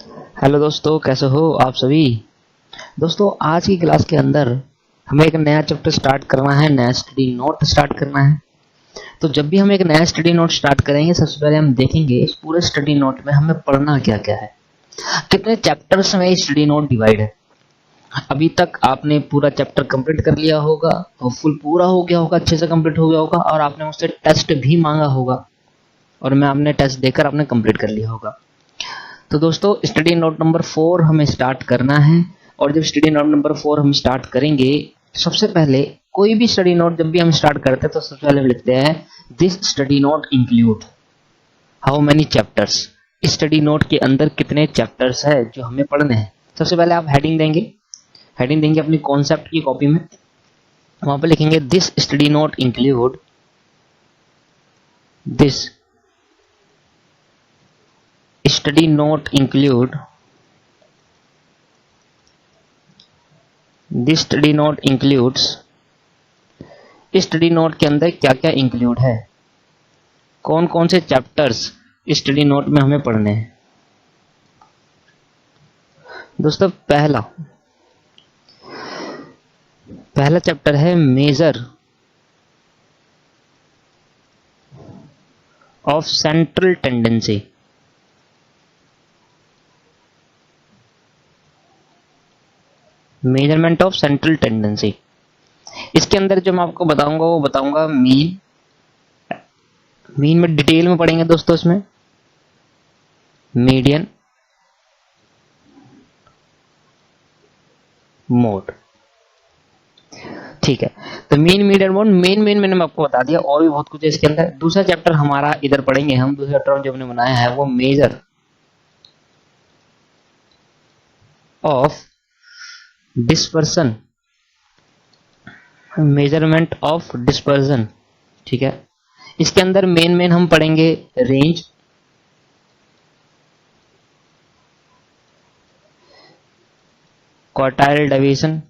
Hello दोस्तों, कैसे हो आप सभी। दोस्तों, आज की क्लास के अंदर हमें एक नया चैप्टर स्टार्ट करना है, नया स्टडी नोट स्टार्ट करना है। तो जब भी हम एक नया स्टडी नोट स्टार्ट करेंगे, सबसे पहले हम देखेंगे इस पूरे स्टडी नोट में हमें पढ़ना क्या क्या है, कितने चैप्टर्स में स्टडी नोट डिवाइड है। अभी तक आपने पूरा चैप्टर कंप्लीट कर लिया होगा और फुल पूरा हो गया होगा, अच्छे से कंप्लीट हो गया होगा, और आपने मुझसे टेस्ट भी मांगा होगा और मैं आपने टेस्ट देकर आपने कंप्लीट कर लिया होगा। तो दोस्तों, स्टडी नोट नंबर 4 हमें स्टार्ट करना है। और जब स्टडी नोट नंबर 4 हम स्टार्ट करेंगे, सबसे पहले कोई भी स्टडी नोट जब भी हम स्टार्ट करते हैं तो सबसे पहले लिखते हैं this study note include how many chapters. Study note के अंदर कितने चैप्टर्स है जो हमें पढ़ने हैं। सबसे पहले आप हेडिंग देंगे अपनी कॉन्सेप्ट की कॉपी में, वहां पर लिखेंगे this study note include this study note include this study note includes. Study note के अंदर क्या क्या इंक्लूड है, कौन कौन से चैप्टर्स स्टडी नोट में हमें पढ़ने हैं। दोस्तों, पहला चैप्टर है major of central tendency. Measurement of central tendency. इसके अंदर जो मैं आपको बताऊंगा वो बताऊंगा मीन में डिटेल में पढ़ेंगे दोस्तों। इसमें मीडियन, मोड, ठीक है। तो मीन, मीडियन, मोड, मेन मैंने आपको बता दिया, और भी बहुत कुछ है इसके अंदर। दूसरा चैप्टर हमारा इधर पढ़ेंगे हम, दूसरा चैप्टर जो हमने बनाया है वो measure of dispersion, measurement of dispersion, ठीक है। इसके अंदर मेन हम पढ़ेंगे range, quartile deviation,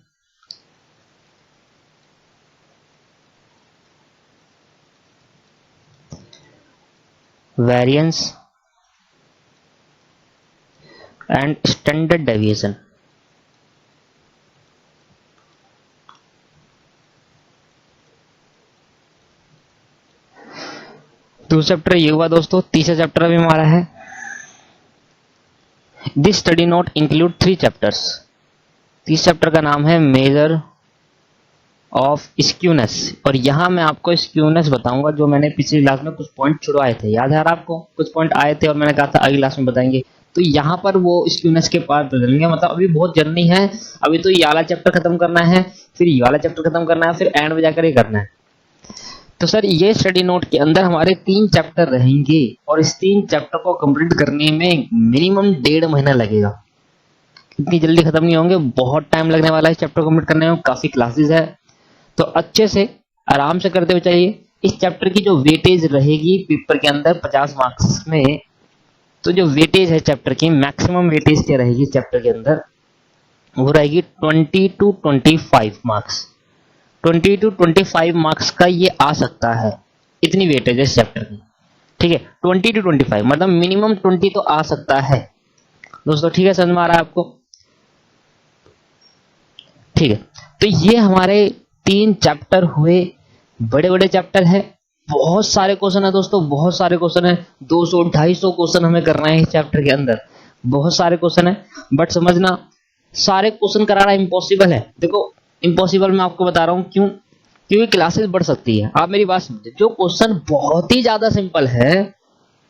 variance and standard deviation. दूसरा चैप्टर ये हुआ दोस्तों। तीसरा चैप्टर अभी हमारा है this study note include 3 chapters. तीस चैप्टर का नाम है मेजर ऑफ स्क्यूनेस। और यहां मैं आपको स्क्यूनेस बताऊंगा, जो मैंने पिछली क्लास में कुछ पॉइंट छुड़वाए थे, याद है आपको, कुछ पॉइंट आए थे और मैंने कहा था अगली क्लास में बताएंगे। तो यहाँ पर वो स्क्यूनेस के पार्ट बदलेंगे, मतलब अभी बहुत जर्नी है। अभी तो ये वाला चैप्टर खत्म करना है, फिर ये वाला चैप्टर खत्म करना है, फिर एंड में जाकर ये करना है। तो सर, ये स्टडी नोट के अंदर हमारे 3 चैप्टर रहेंगे और इस 3 चैप्टर को कंप्लीट करने में मिनिमम 1.5 महीना लगेगा। इतनी जल्दी खत्म नहीं होंगे, बहुत टाइम लगने वाला है चैप्टर कंप्लीट करने में, काफी क्लासेस है। तो अच्छे से आराम से करते हुए चाहिए। इस चैप्टर की जो वेटेज रहेगी पेपर के अंदर 50 मार्क्स में, तो जो वेटेज है चैप्टर की, मैक्सिमम वेटेज क्या रहेगी चैप्टर के अंदर, वो रहेगी 20 to 25 मार्क्स। 20 to 25 मार्क्स का ये आ सकता है, इतनी वेटेज है इस चैप्टर की, ठीक है। 20 to 25 मतलब मिनिमम 20 तो आ सकता है दोस्तों, ठीक है। समझ में आ रहा है आपको, ठीक है। तो ये हमारे 3 चैप्टर हुए, बड़े बड़े चैप्टर है, बहुत सारे क्वेश्चन है दोस्तों, बहुत सारे क्वेश्चन है। 200-250 क्वेश्चन हमें करना है इस चैप्टर के अंदर, बहुत सारे क्वेश्चन है। बट समझना, सारे क्वेश्चन कराना इम्पॉसिबल है। देखो, इम्पॉसिबल मैं आपको बता रहा हूं क्यों, क्योंकि क्लासेस बढ़ सकती है। आप मेरी बात समझे, जो क्वेश्चन बहुत ही ज्यादा सिंपल है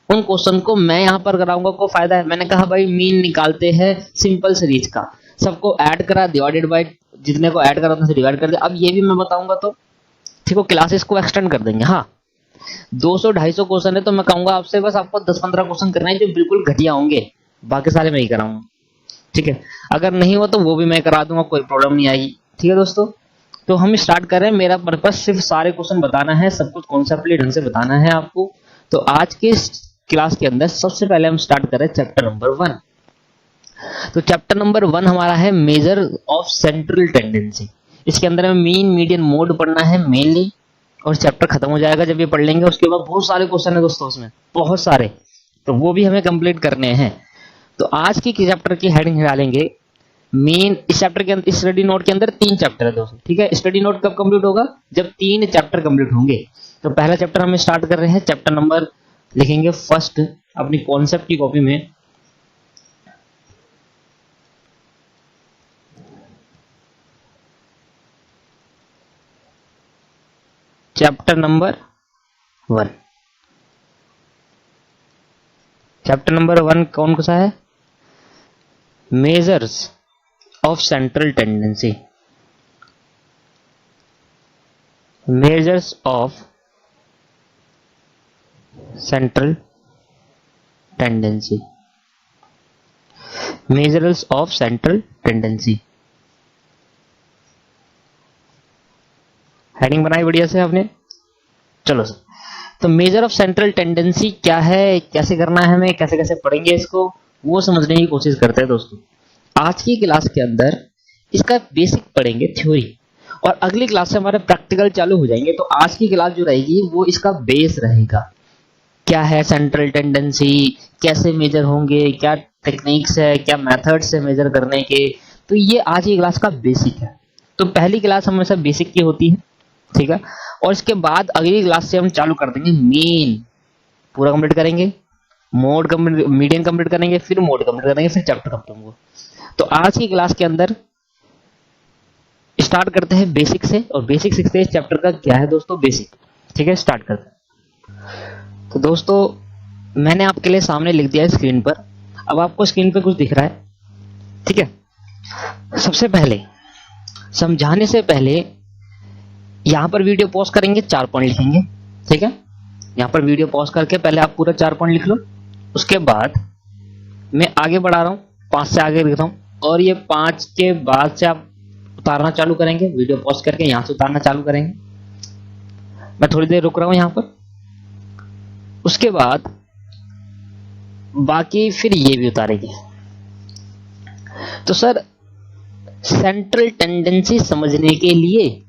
उन क्वेश्चन को मैं यहां पर कराऊंगा, को फायदा है। मैंने कहा भाई मीन निकालते हैं सिंपल सीरीज का, सबको ऐड करा, डिवाइडेड बाय जितने को ऐड करा उतने से डिवाइड कर दिया। अब ये भी मैं बताऊंगा तो ठीक है, क्लासेस को एक्सटेंड कर देंगे। हाँ, 200-250 क्वेश्चन है तो मैं कहूंगा आपसे बस आपको 10-15 क्वेश्चन करना है जो बिल्कुल घटिया होंगे, बाकी सारे मैं ही कराऊंगा, ठीक है। अगर नहीं हो तो वो भी मैं करा दूंगा, कोई प्रॉब्लम नहीं आएगी, ठीक है दोस्तों। तो हम स्टार्ट कर रहे हैं। मेरा पर्पस सिर्फ सारे क्वेश्चन बताना है, सब कुछ कॉन्सेप्टली ढंग से बताना है आपको। तो आज के क्लास के अंदर सबसे पहले हम स्टार्ट कर रहे हैं चैप्टर नंबर 1। तो चैप्टर नंबर 1 हमारा है मेजर ऑफ सेंट्रल टेंडेंसी। इसके अंदर हमें मीन, मीडियन, मोड पढ़ना है मेनली, और चैप्टर खत्म हो जाएगा जब ये पढ़ लेंगे। उसके बाद बहुत सारे क्वेश्चन है दोस्तों उसमें, बहुत सारे, तो वो भी हमें कंप्लीट करने हैं। तो आज की चैप्टर की हेडिंग डालेंगे मेन। इस चैप्टर के अंदर, इस स्टडी नोट के अंदर 3 चैप्टर है दोस्तों, ठीक है। स्टडी नोट कब कंप्लीट होगा? जब 3 चैप्टर कंप्लीट होंगे। तो पहला चैप्टर हम स्टार्ट कर रहे हैं। चैप्टर नंबर लिखेंगे फर्स्ट अपनी कॉन्सेप्ट की कॉपी में। Chapter number 1। चैप्टर नंबर 1 कौन सा है? Measures of central tendency. Measures of central tendency. Measures of central tendency. Heading बनाई बढ़िया से आपने। चलो सर, तो मेजर ऑफ सेंट्रल टेंडेंसी क्या है, कैसे करना है, हमें कैसे कैसे पढ़ेंगे इसको, वो समझने की कोशिश करते हैं दोस्तों। आज की क्लास के अंदर इसका बेसिक पढ़ेंगे, थ्योरी, और अगली क्लास से हमारे प्रैक्टिकल चालू हो जाएंगे। तो आज की क्लास जो रहेगी वो इसका बेस रहेगा। क्या है सेंट्रल टेंडेंसी, कैसे मेजर होंगे, क्या टेक्निक्स है, क्या मेथड्स है मेजर करने के, तो ये आज की क्लास का बेसिक है। तो पहली क्लास हमेशा बेसिक की होती है, ठीक है। और इसके बाद अगली क्लास से हम चालू कर देंगे मेन, पूरा कंप्लीट करेंगे, मोड कंप्लीट, मीडियन कंप्लीट करेंगे, फिर मोड कंप्लीट करेंगे, फिर चैप्टर कंप्लीट होगा। तो आज की क्लास के अंदर स्टार्ट करते हैं बेसिक से, और बेसिक सीखते हैं इस चैप्टर का क्या है दोस्तों, बेसिक, ठीक है। स्टार्ट करते हैं। तो दोस्तों मैंने आपके लिए सामने लिख दिया है स्क्रीन पर। अब आपको स्क्रीन पर कुछ दिख रहा है, ठीक है। सबसे पहले समझाने से पहले यहां पर वीडियो पॉज करेंगे, 4 पॉइंट लिखेंगे, ठीक है। यहां पर वीडियो पॉज करके पहले आप पूरा 4 पॉइंट लिख लो। उसके बाद मैं आगे बढ़ा रहा हूं, 5 से आगे लिख रहा हूं, और ये 5 के बाद से आप उतारना चालू करेंगे। वीडियो पॉज करके यहां से उतारना चालू करेंगे। मैं थोड़ी देर रुक रहा हूं यहां पर। उसके बाद बाकी फिर ये भी उतारेंगे। तो सर सेंट्रल टेंडेंसी समझने के लिए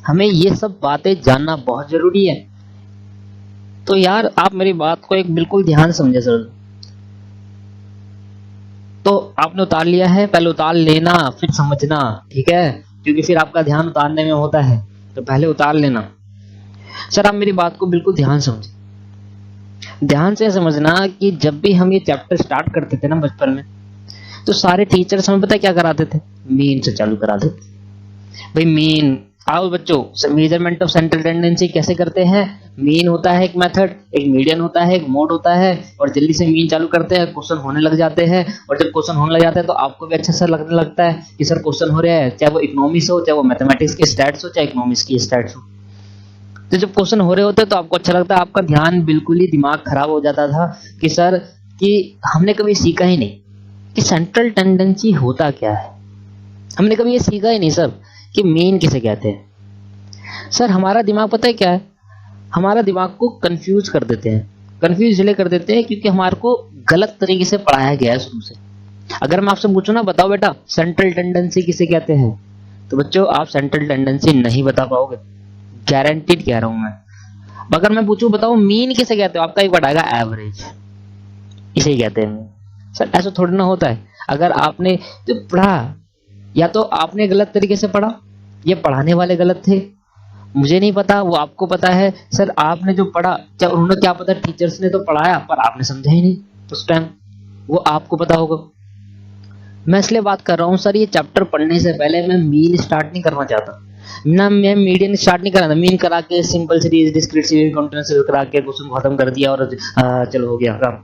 हमें ये सब बातें जानना बहुत जरूरी है। तो यार आप मेरी बात को एक बिल्कुल ध्यान समझे सर। तो आपने उतार लिया है, पहले उतार लेना फिर समझना, ठीक है, क्योंकि फिर आपका ध्यान उतारने में होता है। तो पहले उतार लेना। सर आप मेरी बात को बिल्कुल ध्यान समझे, ध्यान से समझना कि जब भी हम ये चैप्टर स्टार्ट करते थे ना बचपन में, तो सारे टीचर्स हमें पता है क्या कराते थे? मीन से चालू कराते थे। भाई मीन, आओ बच्चों, मेजरमेंट ऑफ सेंट्रल टेंडेंसी कैसे करते हैं? मीन होता है एक मेथड, एक मीडियन होता है, एक मोड होता है, और जल्दी से मीन चालू करते हैं, क्वेश्चन होने लग जाते हैं। और जब क्वेश्चन होने लग जाते हैं तो आपको भी अच्छा सा लगने लगता है कि सर क्वेश्चन हो रहा है, चाहे वो इकोनॉमिक्स हो, चाहे वो मैथमेटिक्स की स्टैट्स हो, चाहे इकोनॉमिक्स की स्टैट्स हो। तो जब क्वेश्चन हो रहे होते तो आपको अच्छा लगता है, आपका ध्यान बिल्कुल ही, दिमाग खराब हो जाता था कि सर कि हमने कभी सीखा ही नहीं कि सेंट्रल टेंडेंसी होता क्या है। हमने कभी ये सीखा ही नहीं सर कि मीन किसे कहते हैं। सर हमारा दिमाग पता है क्या है, हमारा दिमाग को कंफ्यूज कर देते हैं। कंफ्यूज इसलिए कर देते हैं क्योंकि हमारे को गलत तरीके से पढ़ाया गया है शुरू से। अगर मैं आपसे पूछूं ना, बताओ बेटा सेंट्रल टेंडेंसी किसे कहते हैं, तो बच्चों आप सेंट्रल टेंडेंसी नहीं बता पाओगे, गारंटीड कह रहा हूं मैं। अगर मैं पूछूं बताओ मीन किसे कहते हो, आपका एक बताएगा एवरेज, इसे ही कहते हैं। सर ऐसा थोड़ा ना होता है। अगर आपने तो पढ़ा, या तो आपने गलत तरीके से पढ़ा, ये पढ़ाने वाले गलत थे, मुझे नहीं पता, वो आपको पता है। सर आपने जो पढ़ा, क्या उन्होंने क्या पता, टीचर्स ने तो पढ़ाया पर आपने समझा ही नहीं उस टाइम, वो आपको पता होगा। मैं इसलिए बात कर रहा हूँ सर, ये चैप्टर पढ़ने से पहले मैं मीन स्टार्ट नहीं करना चाहता ना, मैं मीडियन स्टार्ट नहीं करा था। मीन करा के simple series, discrete series, continuous series करा के क्वेश्चन खत्म कर दिया और चलो हो गया काम।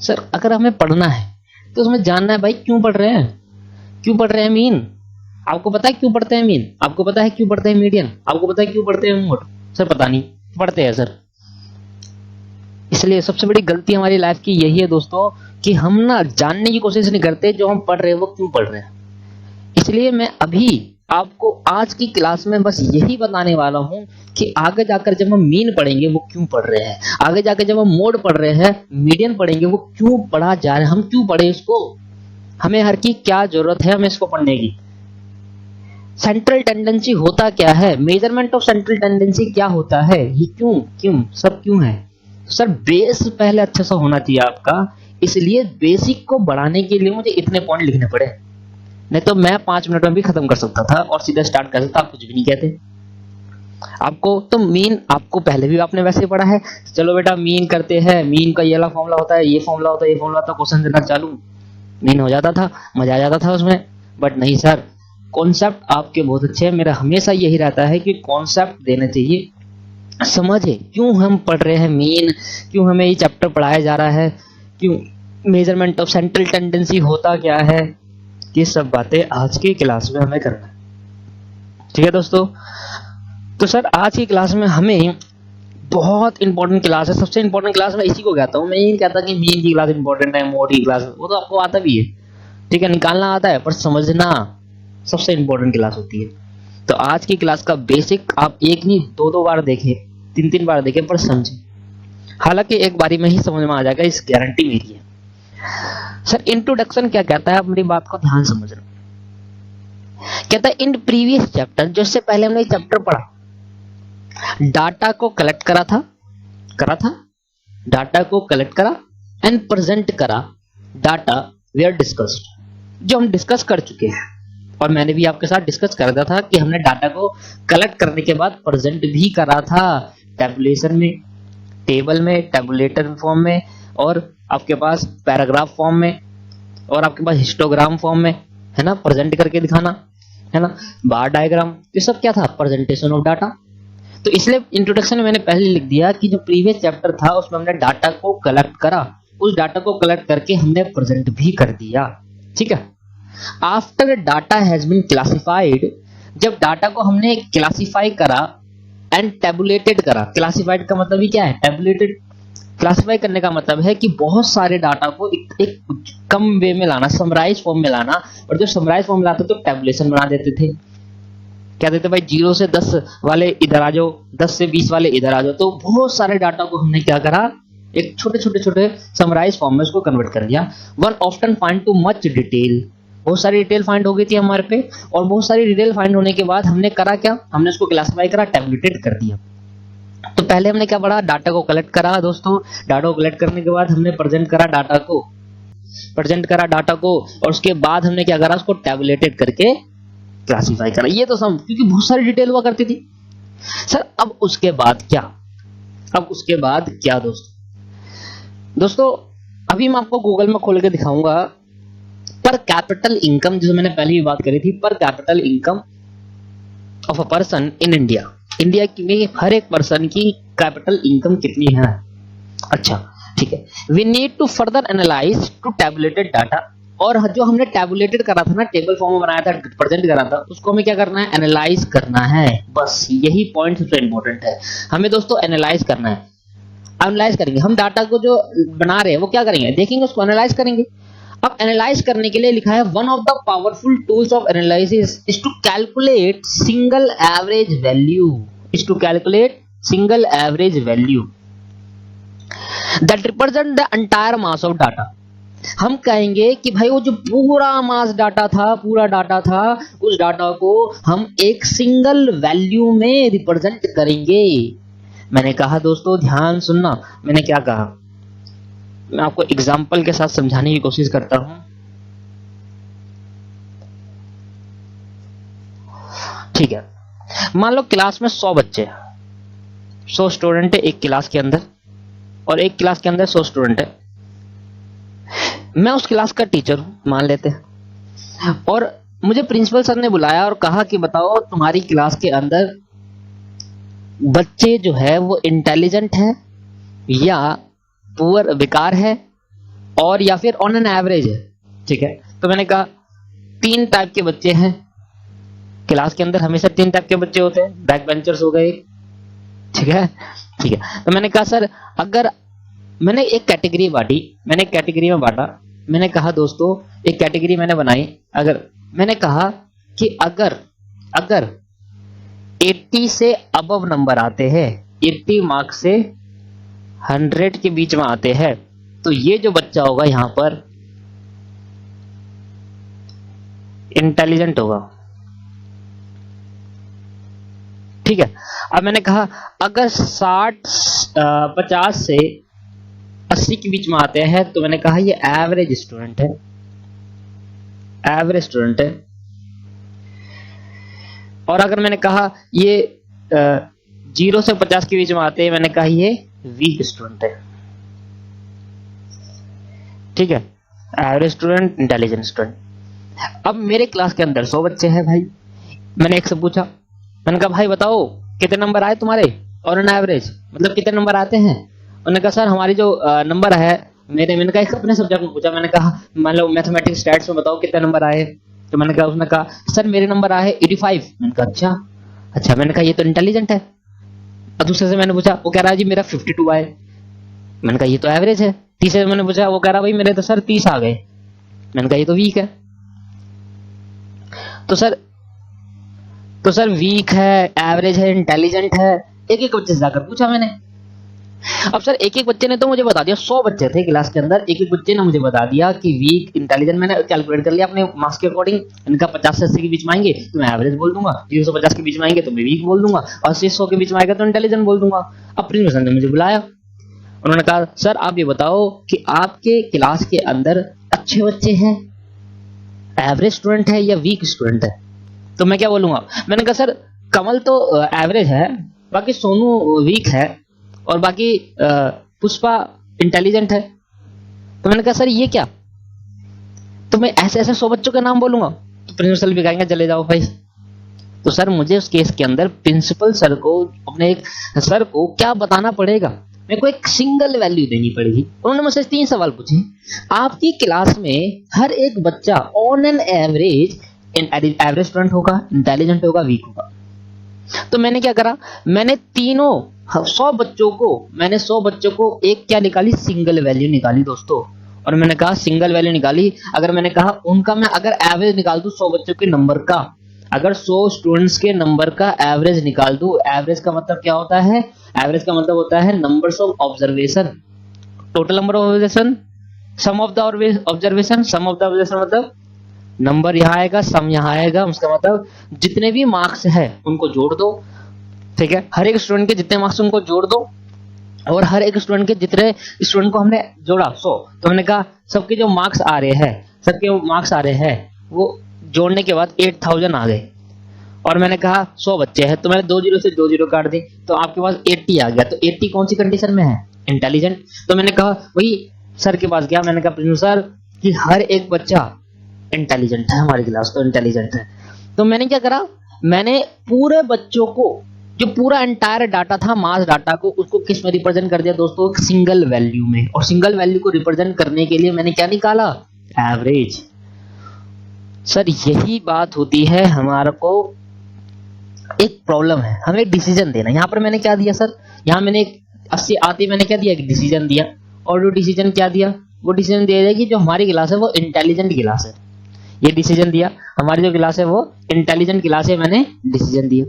सर अगर हमें पढ़ना है तो उसमें जानना है भाई क्यों पढ़ रहे हैं, क्यों पढ़ रहे हैं मीन। आपको पता है क्यों पढ़ते हैं मीन, आपको पता है क्यों पढ़ते हैं मीडियन, आपको पता है क्यों पढ़ते हैं मोड? सर पता नहीं, पढ़ते हैं सर। इसलिए सबसे बड़ी गलती हमारी लाइफ की यही है दोस्तों कि हम ना जानने की कोशिश नहीं करते जो हम पढ़ रहे हैं वो क्यों पढ़ रहे हैं। इसलिए मैं अभी आपको आज की क्लास में बस यही बताने वाला हूं कि आगे जाकर जब हम मीन पढ़ेंगे वो क्यों पढ़ रहे हैं, आगे जाकर जब हम मोड पढ़ रहे हैं, मीडियन पढ़ेंगे, वो क्यों पढ़ा जा रहा है, हम क्यों पढ़े इसको, हमें हर की क्या जरूरत है हमें इसको पढ़ने की। सेंट्रल टेंडेंसी होता क्या है, मेजरमेंट ऑफ सेंट्रल टेंडेंसी क्या होता है, ये क्यों क्यों सब क्यों है। सर बेस पहले अच्छा सा होना चाहिए आपका, इसलिए बेसिक को बढ़ाने के लिए मुझे इतने पॉइंट लिखने पड़े, नहीं तो मैं 5 मिनट में भी खत्म कर सकता था और सीधा स्टार्ट कर सकता। आप कुछ भी नहीं कहते। आपको तो मीन आपको पहले भी आपने वैसे पढ़ा है, चलो बेटा मीन करते हैं, मीन का ये वाला फॉर्मूला होता है, ये फॉर्मूला होता है, ये फॉर्मूला होता है, क्वेश्चन देना चालू, मीन हो जाता था, मजा आ जाता था उसमें। बट नहीं सर, कॉन्सेप्ट आपके बहुत अच्छे हैं। मेरा हमेशा यही रहता है कि कॉन्सेप्ट देने चाहिए, समझे क्यों हम पढ़ रहे हैं मीन, क्यों हमें ये चैप्टर पढ़ाया जा रहा है, क्यों मेजरमेंट ऑफ सेंट्रल टेंडेंसी होता क्या है, ये सब बातें आज की क्लास में हमें करना है। ठीक है दोस्तों, तो सर आज की क्लास में हमें बहुत इंपॉर्टेंट क्लास है, सबसे इंपॉर्टेंट क्लास मैं इसी को कहता हूँ। मैं ये नहीं कहता कि मीन की क्लास इंपॉर्टेंट है, मोड की क्लास, वो तो आपको आता भी है, ठीक है, निकालना आता है, पर समझना सबसे इंपॉर्टेंट क्लास होती है। तो आज की क्लास का बेसिक आप एक नहीं 2-2 बार देखें, 3-3 बार देखें, पर समझें। हालांकि एक बारी में ही समझ में आ जाएगा, इस गारंटी मेरी है। सर इंट्रोडक्शन क्या कहता है, आप मेरी बात को ध्यान समझना। कहता है इन प्रीवियस चैप्टर, जो इससे पहले हमने चैप्टर पढ़ा, डाटा को कलेक्ट करा था डाटा को कलेक्ट करा एंड प्रेजेंट करा, डाटा वे आर डिस्कस्ड, जो हम डिस्कस कर चुके हैं। और मैंने भी आपके साथ डिस्कस कर दिया था कि हमने डाटा को कलेक्ट करने के बाद प्रेजेंट भी करा था टैबुलेशन में, टेबल में, टैबुलेटर फॉर्म में, और आपके पास पैराग्राफ फॉर्म में, और आपके पास हिस्टोग्राम फॉर्म में, है ना, प्रेजेंट करके दिखाना, है ना, बार डायग्राम, ये सब क्या था, प्रेजेंटेशन ऑफ डाटा। तो इसलिए इंट्रोडक्शन में मैंने पहले लिख दिया कि जो प्रीवियस चैप्टर था उसमें हमने डाटा को कलेक्ट करा, उस डाटा को कलेक्ट करके हमने प्रेजेंट भी कर दिया। ठीक है, after data has been classified, जब डाटा को हमने क्लासिफाई करा एंड टैबुलेटेड करा, क्लासिफाइड का मतलब ही क्या है, टैबुलेटेड। क्लासिफाई करने का मतलब है कि बहुत सारे डाटा को एक कम वे में लाना, समराइज फॉर्म में लाना, और जो समराइज फॉर्म में लाते तो टैबुलेशन बना देते थे, कहते थे भाई 0 से 10 वाले इधर आ जाओ, 10 से 20 वाले इधर आ जाओ। तो बहुत सारे डाटा को हमने क्या करा, एक छोटे समराइज फॉर्म में उसको कन्वर्ट कर दिया। One often find too much detail, बहुत सारी डिटेल फाइंड हो गई थी हमारे पे, और बहुत सारी डिटेल फाइंड होने के बाद हमने करा क्या, हमने उसको क्लासिफाई करा, टैबुलेटेड कर दिया। तो पहले हमने क्या पढ़ा, डाटा को कलेक्ट करा दोस्तों, डाटा को कलेक्ट करने के बाद हमने प्रेजेंट करा डाटा को, और उसके बाद हमने क्या करा, उसको टैबुलेटेड करके क्लासिफाई करा। ये तो सब क्योंकि बहुत सारी डिटेल हुआ करती थी। सर अब उसके बाद क्या दोस्तों अभी मैं आपको गूगल में खोल के दिखाऊंगा पर कैपिटल इनकम, जो मैंने पहले भी बात करी थी, पर capital income of a person in India में हर एक पर्सन की कैपिटल इनकम कितनी है। अच्छा ठीक है, we need to further analyse to tabulated data, और जो हमने टैबुलेटेड करा था ना, टेबल फॉर्म में बनाया था, प्रेजेंट करा था, उसको हमें क्या करना है, एनालाइज करना है। बस यही पॉइंट सबसे इंपॉर्टेंट है, हमें दोस्तों एनालाइज करना है। एनालाइज करेंगे हम, डाटा को जो बना रहे हैं वो क्या करेंगे, देखेंगे, उसको एनालाइज करेंगे। अब एनालाइज करने के लिए लिखा है, one of the powerful tools of analysis is to calculate single average value that represent the entire mass of data. हम कहेंगे कि भाई वो जो पूरा मास डाटा था, उस डाटा को हम एक सिंगल वैल्यू में रिप्रेजेंट करेंगे। मैंने कहा दोस्तों ध्यान सुनना, मैंने क्या कहा, मैं आपको एग्जांपल के साथ समझाने की कोशिश करता हूं। ठीक है, मान लो क्लास में 100 बच्चे, 100 स्टूडेंट है एक क्लास के अंदर, और एक क्लास के अंदर 100 स्टूडेंट है। मैं उस क्लास का टीचर हूं मान लेते हैं, और मुझे प्रिंसिपल सर ने बुलाया और कहा कि बताओ तुम्हारी क्लास के अंदर बच्चे जो है वो इंटेलिजेंट है या पुअर बेकार है, और या फिर ऑन एन एवरेज है। ठीक है, तो मैंने कहा 3 टाइप के बच्चे हैं क्लास के अंदर, हमेशा 3 टाइप के बच्चे होते हैं, बैक बेंचर्स हो गए। ठीक है, तो मैंने कहा सर अगर मैंने एक कैटेगरी में बांटा, मैंने कहा दोस्तों एक कैटेगरी मैंने बनाई, अगर मैंने कहा कि अगर 80 से अबव नंबर आते हैं, 80 मार्क्स से 100 के बीच में आते हैं, तो ये जो बच्चा होगा यहां पर इंटेलिजेंट होगा। ठीक है, अब मैंने कहा अगर 50 से 80 के बीच में आते हैं तो मैंने कहा ये एवरेज स्टूडेंट है, एवरेज स्टूडेंट है। और अगर मैंने कहा ये 0 से 50 के बीच में आते हैं, मैंने कहा ये वीक स्टूडेंट है। ठीक है, एवरेज स्टूडेंट, इंटेलिजेंट स्टूडेंट। अब मेरे क्लास के अंदर 100 बच्चे हैं भाई। मैंने एक से पूछा, मैंने कहा भाई बताओ कितने नंबर आए तुम्हारे और ऑन एवरेज, मतलब कितने नंबर आते हैं। उन्होंने कहा सर हमारी जो नंबर है मैंने कहा अपने सब्जेक्ट में पूछा, मैंने कहा मान लो मैथमेटिक्स स्टैट्स में बताओ कितने नंबर आए। तो मैंने कहा, उसने कहा सर मेरे नंबर आए 85। मैंने कहा अच्छा। मैंने कहा ये तो इंटेलिजेंट है। और दूसरे से मैंने पूछा, वो कह रहा है जी मेरा 52 आए। मैंने कहा ये तो एवरेज है। तीसरे से मैंने पूछा, वो कह रहा भाई मेरे तो सर 30 आ गए। मैंने कहा ये तो वीक है। तो सर वीक है, एवरेज है, इंटेलिजेंट है, एक बच्चे से जाकर पूछा मैंने। अब सर एक बच्चे ने तो मुझे बता दिया, 100 बच्चे थे क्लास के अंदर, एक बच्चे ने मुझे बता दिया कि वीक, इंटेलिजेंट। मैंने कैलकुलेट कर लिया अपने मार्क्स के अकॉर्डिंग। इनका 50 से 80 के बीच में आएंगे तो मैं एवरेज बोल दूंगा, 0 से 50 के बीच में आएंगे तो मैं वीक बोल दूंगा, और 80 से 100 के बीच में आएगा तो इंटेलिजेंट बोल दूंगा। अब प्रिंसिपल ने मुझे बुलाया, उन्होंने कहा सर आप ये बताओ कि आपके क्लास के अंदर अच्छे बच्चे हैं, एवरेज स्टूडेंट है या वीक स्टूडेंट है। तो मैं क्या बोलूंगा, मैंने कहा सर कमल तो एवरेज है, बाकी सोनू वीक है, और बाकी पुष्पा इंटेलिजेंट है। तो मैंने कहा सर ये क्या, तो मैं ऐसे ऐसे 100 बच्चों के नाम बोलूंगा। तो प्रिंसिपल भी कहेंगे चले जाओ भाई। तो सर मुझे उस केस के अंदर प्रिंसिपल सर को, अपने एक सर को क्या बताना पड़ेगा, मेरे को एक सिंगल वैल्यू देनी पड़ेगी। उन्होंने मुझसे 3 सवाल पूछे, आपकी क्लास में हर एक बच्चा on an average average student होगा, इंटेलिजेंट होगा, वीक होगा। तो मैंने क्या करा, मैंने 100 बच्चों को एक क्या निकाली, सिंगल वैल्यू निकाली दोस्तों। और मैंने कहा सिंगल वैल्यू निकाली, अगर मैंने कहा उनका मैं अगर एवरेज निकाल दूं 100 बच्चों के नंबर का, अगर 100 स्टूडेंट्स के नंबर का एवरेज निकाल दूं, एवरेज का मतलब क्या होता है, एवरेज का मतलब होता है numbers of observation, total number of observation, sum of the observation, sum of the observation मतलब नंबर यहाँ आएगा, सम यहाँ आएगा, उसका मतलब जितने भी मार्क्स है उनको जोड़ दो। ठीक है, हर एक स्टूडेंट के जितने मार्क्स उनको जोड़ दो, और हर एक स्टूडेंट के जितने स्टूडेंट को हमने जोड़ा 100, तो हमने कहा सबके जो मार्क्स आ रहे हैं वो जोड़ने के बाद 8000 आ गए। और मैंने कहा 100 बच्चे हैं, तो मैंने 2 0 से 2 0 काट दी, तो आपके पास 80 आ गया। तो 80 कौन सी कंडीशन में है, इंटेलिजेंट। तो मैंने कहा वही सर के पास गया, मैंने कहा प्रिंसिपल सर कि हर एक बच्चा इंटेलिजेंट है, हमारी क्लास तो इंटेलिजेंट है। तो मैंने क्या करा, मैंने पूरे बच्चों को, जो पूरा एंटायर डाटा था, मास डाटा को, उसको किस में रिप्रेजेंट कर दिया दोस्तों, एक सिंगल वैल्यू में। और सिंगल वैल्यू को रिप्रेजेंट करने के लिए मैंने क्या निकाला, एवरेज। सर यही बात होती है, हमारे को एक प्रॉब्लम है, हमें डिसीजन देना। यहाँ पर मैंने क्या दिया सर, यहाँ मैंने 80 आते मैंने क्या दिया, डिसीजन दिया। और जो डिसीजन क्या दिया, वो डिसीजन दिया जाए कि जो हमारी क्लास है वो इंटेलिजेंट क्लास है। ये डिसीजन दिया, हमारी जो क्लास है वो इंटेलिजेंट क्लास है, मैंने डिसीजन दिया।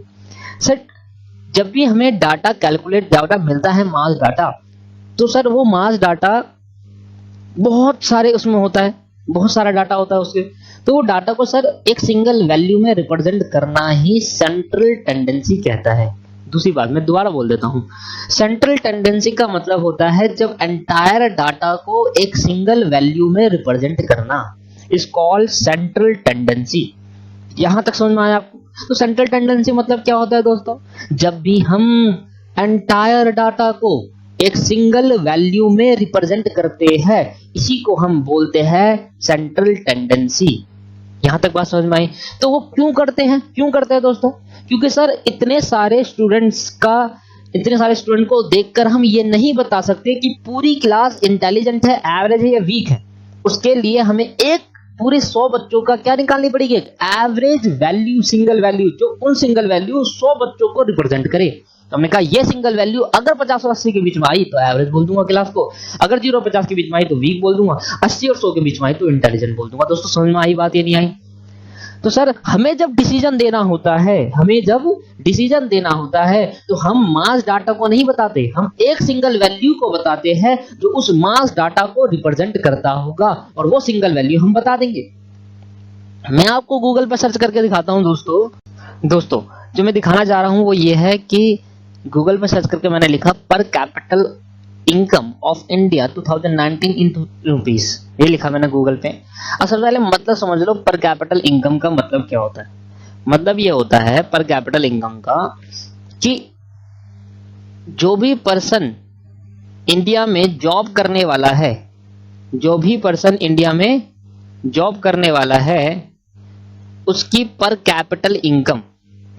सर जब भी हमें डाटा कैलकुलेट डाटा मिलता है, मास डाटा, तो सर वो मास डाटा बहुत सारे उसमें होता है, बहुत सारा डाटा होता है उसके, तो वो डाटा को सर एक सिंगल वैल्यू में रिप्रेजेंट करना ही सेंट्रल टेंडेंसी कहता है। दूसरी बात मैं दोबारा बोल देता हूं, सेंट्रल टेंडेंसी का मतलब होता है जब एंटायर डाटा को एक सिंगल वैल्यू में रिप्रेजेंट करना, इज कॉल्ड सेंट्रल टेंडेंसी। यहां तक समझ में आया आपको। तो सेंट्रल टेंडेंसी मतलब क्या होता है दोस्तों, जब भी हम एंटायर डाटा को एक सिंगल वैल्यू में रिप्रेजेंट करते हैं, इसी को हम बोलते हैं सेंट्रल टेंडेंसी। यहां तक बात समझ में आई। तो वो क्यों करते हैं दोस्तों, क्योंकि सर इतने सारे स्टूडेंट को देखकर हम ये नहीं बता सकते कि पूरी क्लास इंटेलिजेंट है, एवरेज है या वीक है। उसके लिए हमें एक पूरे 100 बच्चों का क्या निकालनी पड़ेगी, एवरेज वैल्यू, सिंगल वैल्यू, जो उन सिंगल वैल्यू 100 बच्चों को रिप्रेजेंट करे। तो हमने कहा ये सिंगल वैल्यू अगर 50 और 80 के बीच में आई तो एवरेज बोल दूंगा क्लास को, अगर 0 और 50 के बीच में आई तो वीक बोल दूंगा, 80 और 100 के बीच में आई तो इंटेलिजेंट बोल दूंगा। दोस्तों समझ में आई बात, ये नहीं आई। तो सर हमें जब डिसीजन देना होता है, तो हम मास डाटा को नहीं बताते, हम एक सिंगल वैल्यू को बताते हैं जो उस मास डाटा को रिप्रेजेंट करता होगा, और वो सिंगल वैल्यू हम बता देंगे। मैं आपको गूगल पर सर्च करके दिखाता हूं दोस्तों जो मैं दिखाना चाह रहा हूं वो ये है कि गूगल पर सर्च करके मैंने लिखा पर capital income of India 2019 in rupees, ये लिखा मैंने गूगल पे। सबसे पहले मतलब समझ लो पर कैपिटल इनकम का मतलब क्या होता है। मतलब ये होता है पर कैपिटल इनकम का कि जो भी पर्सन इंडिया में जॉब करने वाला है, जो भी पर्सन इंडिया में जॉब करने वाला है, उसकी पर कैपिटल इनकम,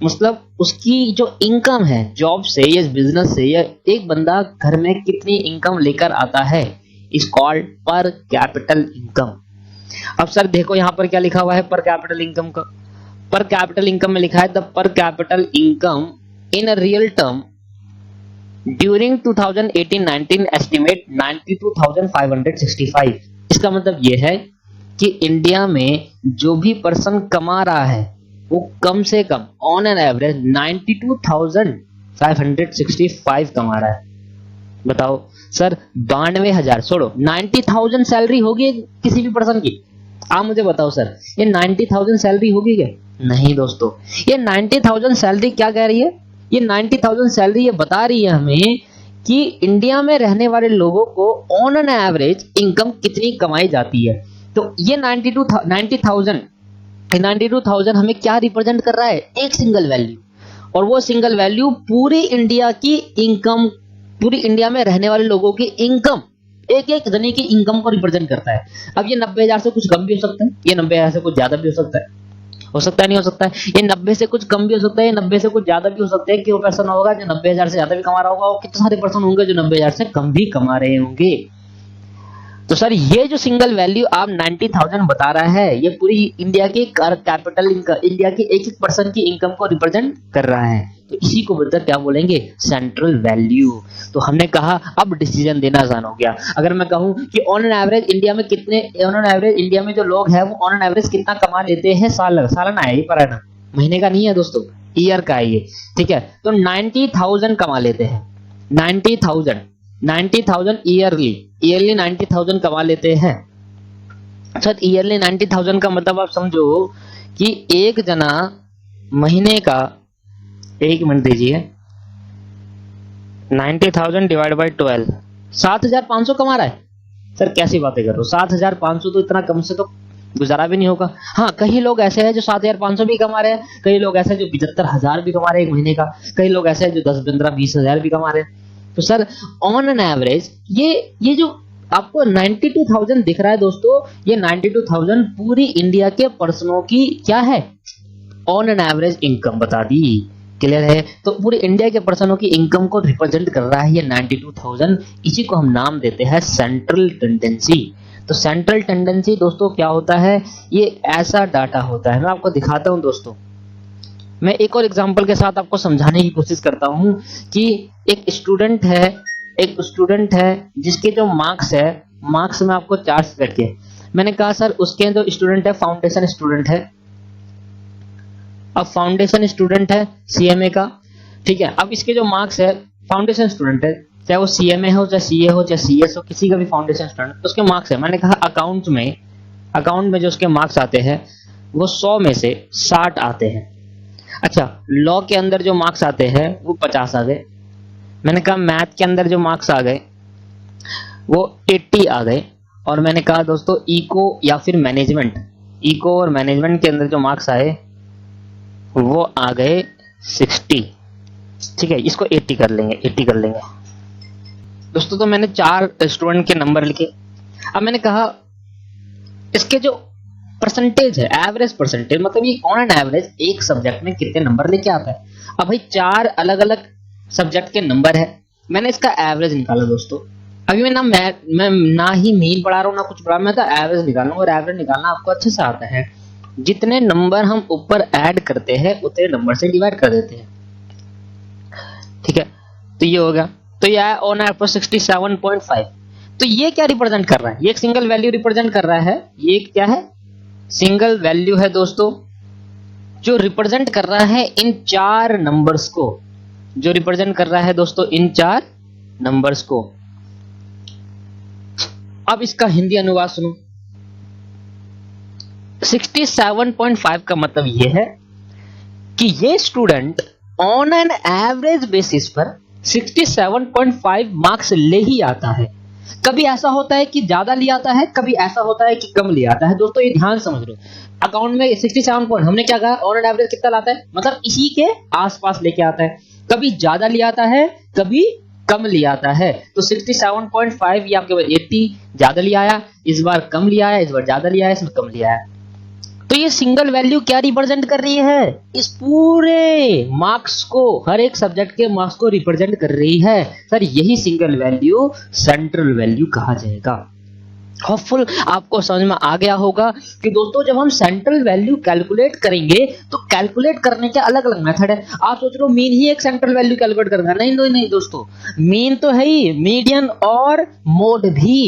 मतलब उसकी जो इनकम है जॉब से या बिजनेस से, या एक बंदा घर में कितनी इनकम लेकर आता है, इज कॉल्ड पर कैपिटल इनकम। अब सर देखो यहां पर क्या लिखा हुआ है पर कैपिटल इनकम का। पर कैपिटल इनकम में लिखा है द पर capital income in a real term during 2018-19 estimate 92,565। इसका मतलब यह है कि इंडिया में जो भी पर्सन कमा रहा है वो कम से कम ऑन एन एवरेज 92,565 कमा रहा है। बताओ सर 92,000 छोड़ो, 90,000 सैलरी होगी किसी भी पर्सन की? आप मुझे बताओ सर ये 90,000 सैलरी होगी क्या? नहीं दोस्तों, ये 90,000 सैलरी क्या कह रही है? ये 90,000 सैलरी ये बता रही है हमें कि इंडिया में रहने वाले लोगों को ऑन एन एवरेज इनकम कितनी कमाई जाती है। तो ये 92,000 हमें क्या रिप्रेजेंट कर रहा है? एक सिंगल वैल्यू, और वो सिंगल वैल्यू पूरी इंडिया की इनकम, पूरी इंडिया में रहने वाले लोगों की इनकम, एक एक जने की इनकम को रिप्रेजेंट करता है। अब ये 90,000 से कुछ कम भी हो सकता है, ये 90,000 से कुछ ज्यादा भी हो सकता है, नहीं हो सकता है। ये 90 से कुछ कम भी हो सकता है, ये 90 से कुछ ज्यादा भी हो सकता है। कि वो पर्सन होगा जो 90,000 से ज्यादा भी कमा रहा होगा, और कितने सारे पर्सन होंगे जो 90,000 से कम भी कमा रहे होंगे। तो सर ये जो सिंगल वैल्यू आप 90,000 बता रहा है, ये पूरी इंडिया की कैपिटल इनकम, इंडिया के एक एक पर्सन की इनकम को रिप्रेजेंट कर रहा है। तो इसी को बोलकर क्या बोलेंगे? Central value. तो हमने कहा अब डिसीजन देना आसान हो गया। अगर मैं कहूं कि ऑन एन एवरेज इंडिया में कितने, ऑन एन एवरेज इंडिया में जो लोग हैं वो ऑन एन एवरेज कितना कमा लेते हैं सालाना है, ये पर है ना, महीने का नहीं है दोस्तों, ईयर का है ये, ठीक है। तो 90,000 कमा लेते हैं, 90,000 ईयरली 90,000 कमा लेते हैं। सर ईयरली 90,000 का मतलब आप समझो कि एक जना महीने का, एक मिनट दीजिए, 90,000 डिवाइड बाई 12, 7,500 कमा रहा है। सर कैसी बातें कर रहे हो, 7,500 तो इतना कम से तो गुजारा भी नहीं होगा। हाँ कई लोग ऐसे हैं जो 7,500 भी कमा रहे हैं, कई लोग ऐसे हैं जो 75,000 भी कमा रहे हैं एक महीने का, कई लोग ऐसे हैं जो 10, 15, 20,000 भी कमा रहे हैं। तो सर ऑन एन एवरेज ये जो आपको 92,000 दिख रहा है दोस्तों, ये 92,000 पूरी इंडिया के पर्सनों की क्या है? ऑन एन एवरेज इनकम बता दी। क्लियर है? तो पूरी इंडिया के पर्सनों की इनकम को रिप्रेजेंट कर रहा है ये 92,000। इसी को हम नाम देते हैं सेंट्रल टेंडेंसी। तो सेंट्रल टेंडेंसी दोस्तों क्या होता है? ये ऐसा डाटा होता है, मैं आपको दिखाता हूं दोस्तों। मैं एक और एग्जांपल के साथ आपको समझाने की कोशिश करता हूं कि एक स्टूडेंट है जिसके जो मार्क्स है, मार्क्स में आपको 4 रखे। मैंने कहा सर उसके जो स्टूडेंट है फाउंडेशन स्टूडेंट है। अब फाउंडेशन स्टूडेंट है सीएमए का, ठीक है। अब इसके जो मार्क्स है, फाउंडेशन स्टूडेंट है, चाहे वो सीएमए हो, चाहे सीए हो, चाहे सीएस हो, किसी का भी फाउंडेशन स्टूडेंट, उसके मार्क्स है। मैंने कहा अकाउंट में जो उसके मार्क्स आते हैं वो 100 में से 60 आते हैं। अच्छा, लॉ के अंदर जो मार्क्स आते हैं वो 50 आ गए। मैंने कहा मैथ के अंदर जो मार्क्स आ गए वो 80 आ गए। और मैंने कहा दोस्तों इको या फिर मैनेजमेंट, इको और मैनेजमेंट के अंदर जो मार्क्स आए वो आ गए 60। ठीक है, इसको 80 कर लेंगे दोस्तों। तो मैंने 4 स्टूडेंट के नंबर लिखे। अब मैंने कहा इसके जो परसेंटेज है, एवरेज परसेंटेज, मतलब ये ऑन एन एवरेज एक सब्जेक्ट में कितने नंबर लेके आता है। अब भाई 4 अलग अलग सब्जेक्ट के नंबर है, मैंने इसका एवरेज निकाला दोस्तों। अभी मैं ना ही मीन पढ़ा रहा हूँ ना कुछ पढ़ा, मैं तो एवरेज निकाल रहा हूँ। और एवरेज निकालना आपको अच्छे से आता है। जितने नंबर हम ऊपर ऐड करते हैं उतने नंबर से डिवाइड कर देते हैं, ठीक है। तो ये हो गया, तो ये आया ऑन एवरेज 67.5। तो ये क्या रिप्रेजेंट कर रहा है? ये एक सिंगल वैल्यू रिप्रेजेंट कर रहा है। ये क्या है? सिंगल वैल्यू है दोस्तों, जो रिप्रेजेंट कर रहा है इन 4 नंबर्स को, जो रिप्रेजेंट कर रहा है दोस्तों इन 4 नंबर्स को। अब इसका हिंदी अनुवाद सुनो। 67.5 का मतलब यह है कि ये student on an average basis पर 67.5 मार्क्स ले ही आता है। कभी ऐसा होता है कि ज्यादा ले आता है, कभी ऐसा होता है कि कम ले आता है। दोस्तों ये ध्यान समझ लो, अकाउंट में 67 पॉइंट हमने क्या कहा, ऑन एन एवरेज कितना लाता है, मतलब इसी के आसपास लेके आता है। कभी ज्यादा ले आता है, कभी कम ले आता है। तो 67.5 ये आपके 80 ज्यादा ले आया, इस बार कम ले आया, इस बार ज्यादा ले आया, इसमें कम ले आया। तो ये सिंगल वैल्यू क्या रिप्रेजेंट कर रही है, इस पूरे मार्क्स को, हर एक सब्जेक्ट के मार्क्स को रिप्रेजेंट कर रही है। सर यही सिंगल वैल्यू सेंट्रल वैल्यू कहा जाएगा। होपफुल आपको समझ में आ गया होगा कि दोस्तों जब हम सेंट्रल वैल्यू कैलकुलेट करेंगे तो कैलकुलेट करने के अलग अलग मेथड है। आप सोच रहे हो मीन ही एक सेंट्रल वैल्यू कैलकुलेट करना है, नहीं दोस्तों, मीन तो है ही, मीडियन और मोड भी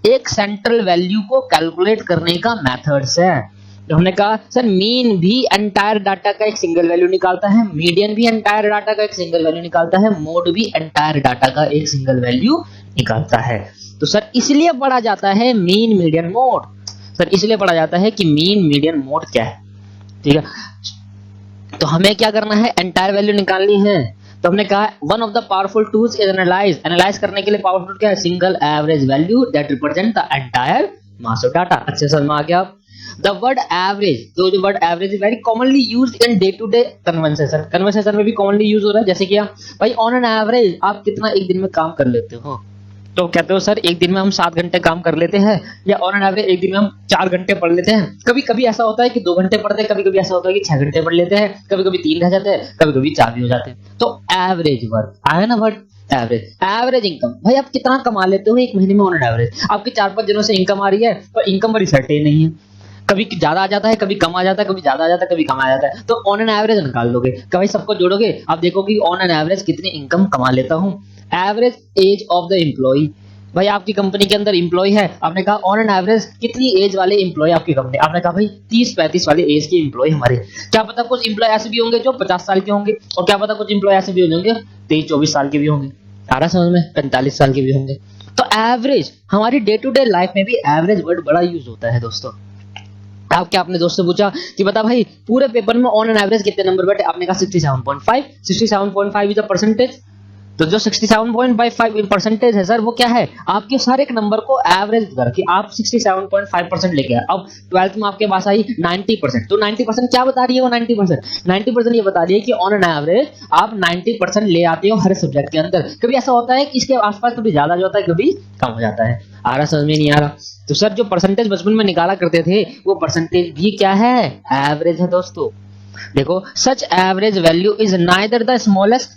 एक सेंट्रल वैल्यू को कैलकुलेट करने का मेथड्स है। तो हमने कहा सर मीन भी एंटायर डाटा का एक सिंगल वैल्यू निकालता है, मीडियन भी एंटायर डाटा का एक सिंगल वैल्यू निकालता है, मोड भी एंटायर डाटा का एक सिंगल वैल्यू निकालता है। तो सर इसलिए पढ़ा जाता है मीन मीडियन मोड। सर इसलिए पढ़ा जाता है कि मीन मीडियन मोड क्या है, ठीक है। तो हमें क्या करना है, एंटायर वैल्यू निकालनी है। तो हमने कहा one of the powerful tools is analyse करने के लिए पावरफुल क्या है, single average value that represent the entire mass of data. अच्छे समझ में आ गया। The word average, जो word average is very commonly used in day to day conversation में भी कॉमनली यूज हो रहा है। जैसे कि भाई ऑन एन एवरेज आप कितना एक दिन में काम कर लेते हो, तो कहते हो सर एक दिन में हम 7 घंटे काम कर लेते हैं, या ऑन एन एवरेज एक दिन में हम 4 घंटे पढ़ लेते हैं। कभी कभी ऐसा होता है कि 2 घंटे पढ़ते हैं, कभी कभी ऐसा होता है कि 6 घंटे पढ़ लेते हैं, कभी कभी 3 रह जाते हैं, कभी कभी 4 भी हो जाते हैं। तो एवरेज वर्ड आया ना, वर्ड एवरेज इनकम। भाई आप कितना कमा लेते हो एक महीने में ऑन एन एवरेज, आपकी 4-5 दिनों से इनकम आ रही है, तो इनकम बड़ी सर्टेन नहीं है, कभी ज्यादा आ जाता है, कभी कम आ जाता है, कभी ज्यादा आ जाता है, कभी कम आ जाता है। तो ऑन एन एवरेज निकाल लोगे, कभी सबको जोड़ोगे, आप देखोगे ऑन एन एवरेज कितनी इनकम कमा लेता हूं। Average age of the employee, भाई आपकी कंपनी के अंदर एम्प्लॉय है, आपने कहा ऑन एन एवरेज कितनी एज वाले एम्प्लॉय आपकी कंपनी, आपने कहा भाई 30-35 वाले एज के एम्प्लॉय हमारे। क्या पता कुछ एम्प्लॉय ऐसे भी होंगे जो 50 साल के होंगे, और क्या पता कुछ एम्प्लॉय ऐसे भी होंगे 23-24 साल के भी होंगे, आ रहा समझ में, 45 साल के भी होंगे। तो एवरेज हमारी डे टू डे लाइफ में भी एवरेज वर्ड बड़ा यूज होता है दोस्तों। आप क्या अपने दोस्त से पूछा कि बता भाई पूरे पेपर में ऑन एन एवरेज कितने नंबर बैठे, आपने कहा 67.5। 67.5 इज अ परसेंटेज, तो जो 67.5 परसेंटेज है सर वो क्या है, आपके हर एक नंबर को एवरेज करके आप 67.5% लेके आए। अब 12th में आपके पास आई 90%, तो 90% क्या बता रही है वो, 90% ये बता रही है कि ऑन एन एवरेज आप 90% ले आते हो हर सब्जेक्ट के अंदर। कभी ऐसा होता है कि इसके आसपास कभी ज्यादा हो जाता है, कभी कम हो जाता है। आ रहा समझ में नहीं आ रहा। तो सर जो परसेंटेज बचपन में निकाला करते थे वो परसेंटेज भी क्या है, एवरेज है दोस्तों। देखो सच average value is neither the smallest,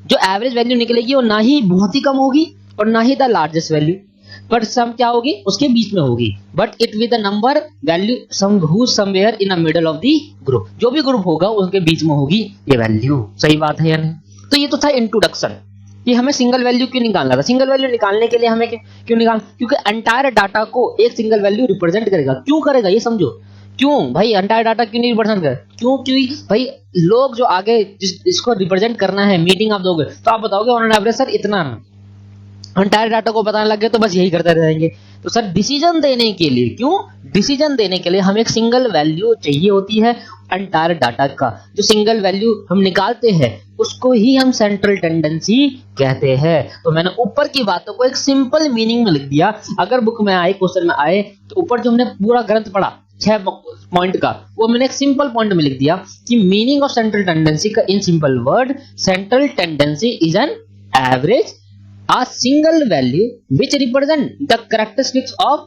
जो एवरेज वैल्यू निकलेगी वो ना ही बहुत ही कम होगी और ना ही द लार्जेस्ट वैल्यू, पर सम क्या होगी उसके बीच में होगी। But it with the number value sum who somewhere in the middle of the group, जो भी ग्रुप होगा उसके बीच में होगी ये वैल्यू। सही बात है या नहीं। तो ये तो था इंट्रोडक्शन कि हमें सिंगल वैल्यू क्यों निकालना था। सिंगल वैल्यू निकालने के लिए हमें क्यों निकाल, क्योंकि एंटायर डाटा को एक सिंगल वैल्यू रिप्रेजेंट करेगा। क्यों करेगा ये समझो, क्यों भाई एंटायर डाटा क्यों नहीं रिप्रेजेंट करेगा, क्योंकि भाई लोग जो आगे इसको रिप्रेजेंट करना है मीटिंग आप दोगे तो आप बताओगे ऑन एन एवरेज सर इतना, एंटायर डाटा को बताने लग गए तो बस यही करते रहेंगे। तो सर डिसीजन देने के लिए, क्यों डिसीजन देने के लिए हमें एक सिंगल वैल्यू चाहिए होती है एंटायर डाटा का। जो सिंगल वैल्यू हम निकालते हैं उसको ही हम सेंट्रल टेंडेंसी कहते हैं। तो मैंने ऊपर की बातों को एक सिंपल मीनिंग में लिख दिया। अगर बुक में आए, क्वेश्चन में आए तो ऊपर जो हमने पूरा ग्रंथ पढ़ा 6 पॉइंट का, वो मैंने एक सिंपल पॉइंट में लिख दिया कि मीनिंग ऑफ सेंट्रल टेंडेंसी का in simple word, central tendency is an average a single value which represent the characteristics of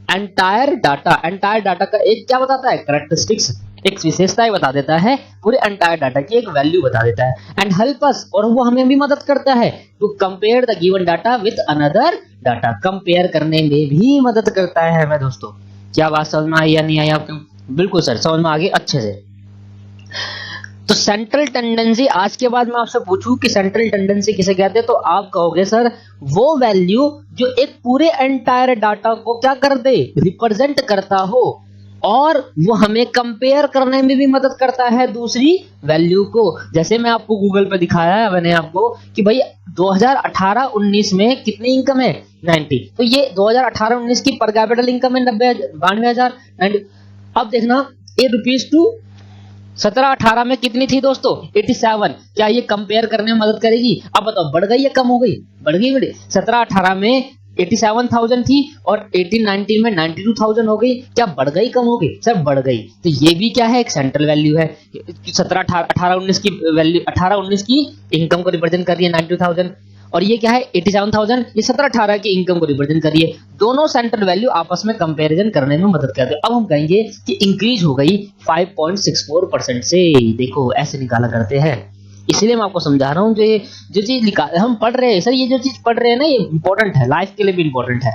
entire data। entire data का एक क्या बताता है, characteristics, एक विशेषताएं बता देता है, पूरे entire data की एक वैल्यू बता देता है। and help us, और वो हमें भी मदद करता है to compare the given data with another data, compare करने में भी मदद करता है हमें दोस्तों। क्या बात समझ में आई या नहीं आई आपको? बिल्कुल सर समझ में आ गई अच्छे से। तो सेंट्रल टेंडेंसी, आज के बाद मैं आपसे पूछूं कि सेंट्रल टेंडेंसी किसे कहते हैं तो आप कहोगे सर वो वैल्यू जो एक पूरे एंटायर डाटा को क्या कर दे, रिप्रेजेंट करता हो, और वो हमें कंपेयर करने में भी मदद करता है दूसरी वैल्यू को। जैसे मैं आपको गूगल पे दिखाया है मैंने आपको कि भाई 2018-19 में कितनी इनकम है 90, तो ये 2018-19 की पर कैपिटल इनकम है 92,000। अब देखना ₹2 17-18 में कितनी थी दोस्तों? 87। क्या ये कंपेयर करने में मदद करेगी? अब बताओ बढ़ गई या कम हो गई? बढ़ गई बेटे। 17-18 में 87,000 थी और 18-19 में 92,000 हो गई। क्या बढ़ गई कम हो गई? सर बढ़ गई। तो ये भी क्या है? एक सेंट्रल वैल्यू है। 17-18-19 की वैल्यू 18-19 की इनकम को रिप्रेजेंट कर रही है 92,000, और ये क्या है? 87,000, ये 17-18 की इनकम को रिप्रेजेंट कर रही है। दोनों सेंट्रल वैल्यू आपस में कंपैरिजन करने में मदद करते हैं। अब हम कहेंगे कि इंक्रीज हो गई 5.64% से। देखो ऐसे निकाला करते हैं, इसलिए मैं आपको समझा रहा हूँ जो चीज हम पढ़ रहे हैं सर, ये जो चीज पढ़ रहे हैं ना, ये इंपॉर्टेंट है, लाइफ के लिए भी इंपॉर्टेंट है।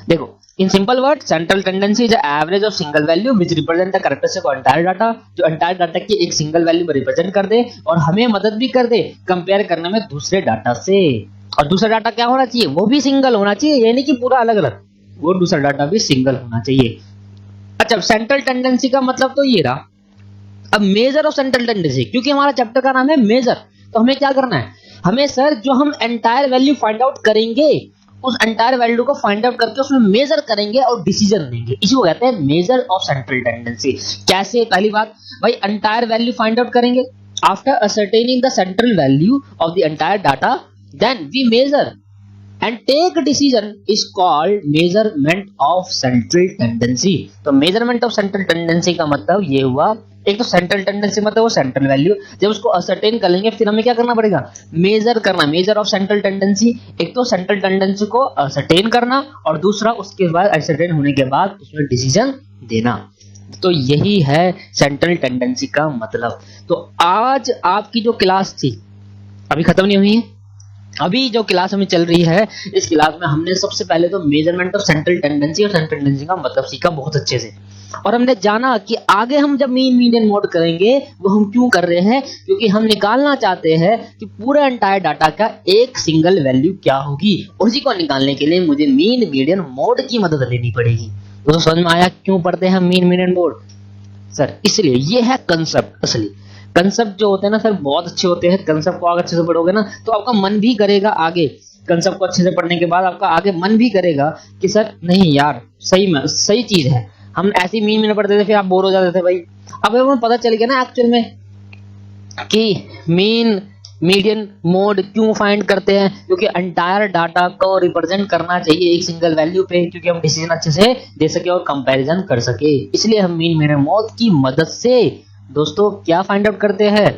देखो in simple word, central tendency is average of single value which represent the characteristic of entire data, जो एंटायर डाटा की एक सिंगल वैल्यू में रिप्रेजेंट कर दे और हमें मदद भी कर दे कंपेयर करने में दूसरे डाटा से। और दूसरा डाटा क्या होना चाहिए? वो भी सिंगल होना चाहिए, यानी कि पूरा अलग अलग, वो दूसरा डाटा भी सिंगल होना चाहिए। अच्छा, सेंट्रल टेंडेंसी का मतलब तो ये रहा। अब मेजर ऑफ सेंट्रल टेंडेंसी, क्योंकि हमारा चैप्टर का नाम है मेजर, तो हमें क्या करना है? हमें सर जो हम एंटायर वैल्यू फाइंड आउट करेंगे, उस एंटायर वैल्यू को फाइंड आउट करके उसमें मेजर करेंगे और डिसीजन लेंगे, इसी को कहते हैं मेजर ऑफ सेंट्रल टेंडेंसी। कैसे? पहली बात भाई, एंटायर वैल्यू फाइंड आउट करेंगे। After ascertaining the central value of the entire data, then we measure and take decision is called measurement of central tendency। तो measurement of central tendency का मतलब ये हुआ, एक तो सेंट्रल टेंडेंसी मतलब वो सेंट्रल वैल्यू, जब उसको असर्टेन कर लेंगे फिर हमें क्या करना पड़ेगा? मेजर करना, मेजर ऑफ सेंट्रल टेंडेंसी। एक तो सेंट्रल टेंडेंसी को असर्टेन करना और दूसरा उसके बाद असर्टेन होने के बाद उसमें डिसीजन देना। तो यही है सेंट्रल टेंडेंसी का मतलब। तो आज आपकी जो क्लास थी अभी खत्म नहीं हुई है, अभी जो क्लास हमें चल रही है, इस क्लास में हमने सबसे पहले तो मेजरमेंट ऑफ सेंट्रल टेंडेंसी और सेंट्रल टेंडेंसी का मतलब सीखा बहुत अच्छे से, और हमने जाना कि आगे हम जब मीन मीडियन मोड करेंगे वो हम क्यों कर रहे हैं, क्योंकि हम निकालना चाहते हैं कि पूरे एंटायर डाटा का एक सिंगल वैल्यू क्या होगी, उसी को निकालने के लिए मुझे मीन मीडियन मोड की मदद लेनी पड़ेगी। तो समझ में आया क्यों पढ़ते हैं हम मीन मीडियन मोड? सर इसलिए ये है कंसेप्ट। असली कंसेप्ट जो होते हैं ना सर बहुत अच्छे होते हैं। कंसेप्ट को अगर अच्छे से पढ़ोगे ना तो आपका मन भी करेगा आगे, कंसेप्ट को अच्छे से पढ़ने के बाद आपका आगे मन भी करेगा कि सर नहीं यार सही में सही चीज है। हम ऐसे ही मीन पढ़ते थे फिर आप बोर हो जाते थे भाई। अब हमें पता चल गया ना एक्चुअल में कि मीन मीडियन मोड क्यों फाइंड करते हैं, क्योंकि एंटायर डाटा को रिप्रेजेंट करना चाहिए एक सिंगल वैल्यू पे, क्योंकि हम डिसीजन अच्छे से दे सके और कंपैरिजन कर सके। इसलिए हम मीन मीडियन मोड की मदद से दोस्तों क्या फाइंड आउट करते हैं?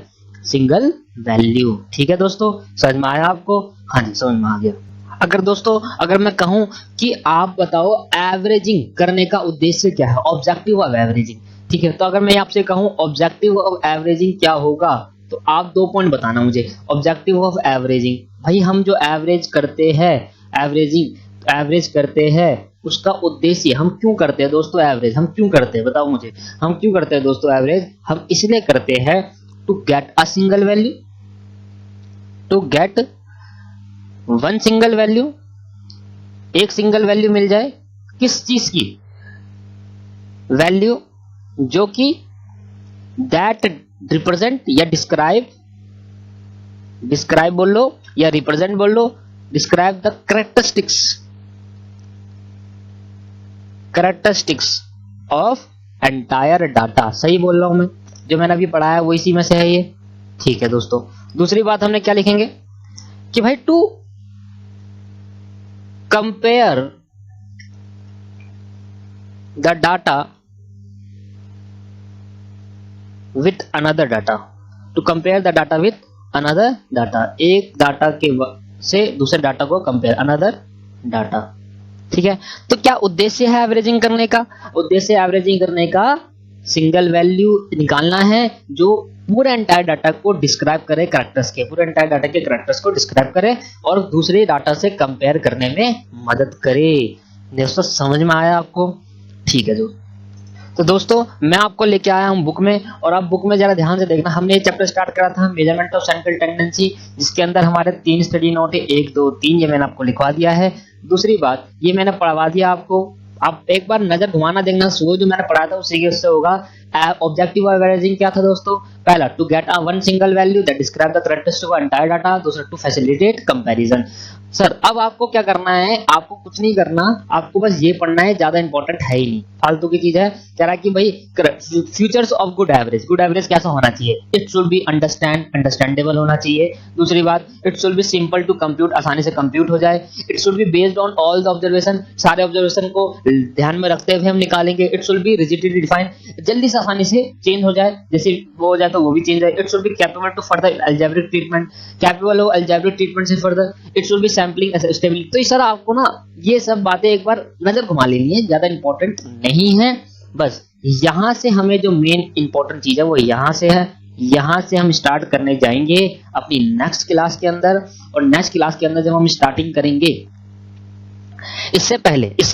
Single value. ठीक है दोस्तों, समझ में आया आपको? हाँ जी समझ में आ गया। अगर दोस्तों अगर मैं कहूं कि आप बताओ एवरेजिंग करने का उद्देश्य क्या है, ऑब्जेक्टिव ऑफ एवरेजिंग, ठीक है, तो अगर मैं आपसे कहूं ऑब्जेक्टिव ऑफ एवरेजिंग क्या होगा, तो आप 2 पॉइंट बताना मुझे। ऑब्जेक्टिव ऑफ एवरेजिंग, भाई हम जो एवरेज करते हैं, एवरेज करते हैं उसका उद्देश्य हम क्यों करते हैं दोस्तों? एवरेज हम क्यों करते हैं बताओ मुझे, हम क्यों करते हैं दोस्तों एवरेज? हम इसलिए करते हैं to get a single value, to get one single value, एक सिंगल वैल्यू मिल जाए। किस चीज की? वैल्यू जो कि दैट रिप्रेजेंट या डिस्क्राइब बोल लो या रिप्रेजेंट बोल लो, describe the characteristics of entire data. सही बोल रहा हूं मैं? जो मैंने अभी पढ़ाया वो इसी में से है ये। ठीक है दोस्तों, दूसरी बात हमने क्या लिखेंगे कि भाई to compare the data with another data, to compare the data with another data, एक डाटा के से दूसरे डाटा को कंपेयर, अनदर डाटा। ठीक है, तो क्या उद्देश्य है एवरेजिंग करने का? उद्देश्य एवरेजिंग करने का सिंगल वैल्यू निकालना है जो पूरे एंटायर डाटा को डिस्क्राइब करे, कैरेक्टर्स के पूरे एंटायर डाटा के कैरेक्टर्स को डिस्क्राइब करे और दूसरे डाटा से कंपेयर करने में मदद करे। दोस्तों समझ में आया आपको? ठीक है तो दोस्तों मैं आपको लेके आया हूं बुक में, और आप बुक में जरा ध्यान से देखना। हमने ये चैप्टर स्टार्ट करा था मेजरमेंट ऑफ सेंट्रल टेंडेंसी, जिसके अंदर हमारे 3 स्टडी नोट है, 1 2 3, ये मैंने आपको लिखवा दिया है। दूसरी बात ये मैंने पढ़वा दिया आपको, आप एक बार नजर घुमाना देखना, जो मैंने पढ़ाया था उसी के उससे होगा। ऑब्जेक्टिव ऑफ एवरेजिंग क्या था दोस्तों? पहला to get a one single value that describe the characteristics of entire data, दूसरा टू फैसिलिटेट कंपैरिजन। सर अब आपको क्या करना है, आपको कुछ नहीं करना, आपको बस ये पढ़ना है, ज्यादा इंपॉर्टेंट है ही नहीं, फालतू की चीज है। कह रहा है कि भाई features of good average, good average कैसा होना चाहिए, इट शुड बी अंडरस्टैंडेबल होना चाहिए। दूसरी बात, it should be simple to compute, आसानी से कंप्यूट हो जाए। It should be based on all the observation, सारे ऑब्जर्वेशन को ध्यान में रखते हुए हम निकालेंगे। It should be rigidly defined, जल्दी से आसानी से चेंज हो जाए, जैसे वो हो जाए तो वो भी चेंज है। It should be capable to further algebraic treatment, capable हो अलजेब्रिक ट्रीटमेंट से further. It should be sampling stability. तो सर आपको ना ये सब बातें एक बार नजर घुमा लेनी है, ज्यादा इंपॉर्टेंट नहीं है। बस यहां से हमें जो मेन इंपॉर्टेंट चीज है वो यहां से है, यहां से हम स्टार्ट करने जाएंगे अपनी नेक्स्ट क्लास के अंदर। और नेक्स्ट क्लास के अंदर जब हम स्टार्टिंग करेंगे, इससे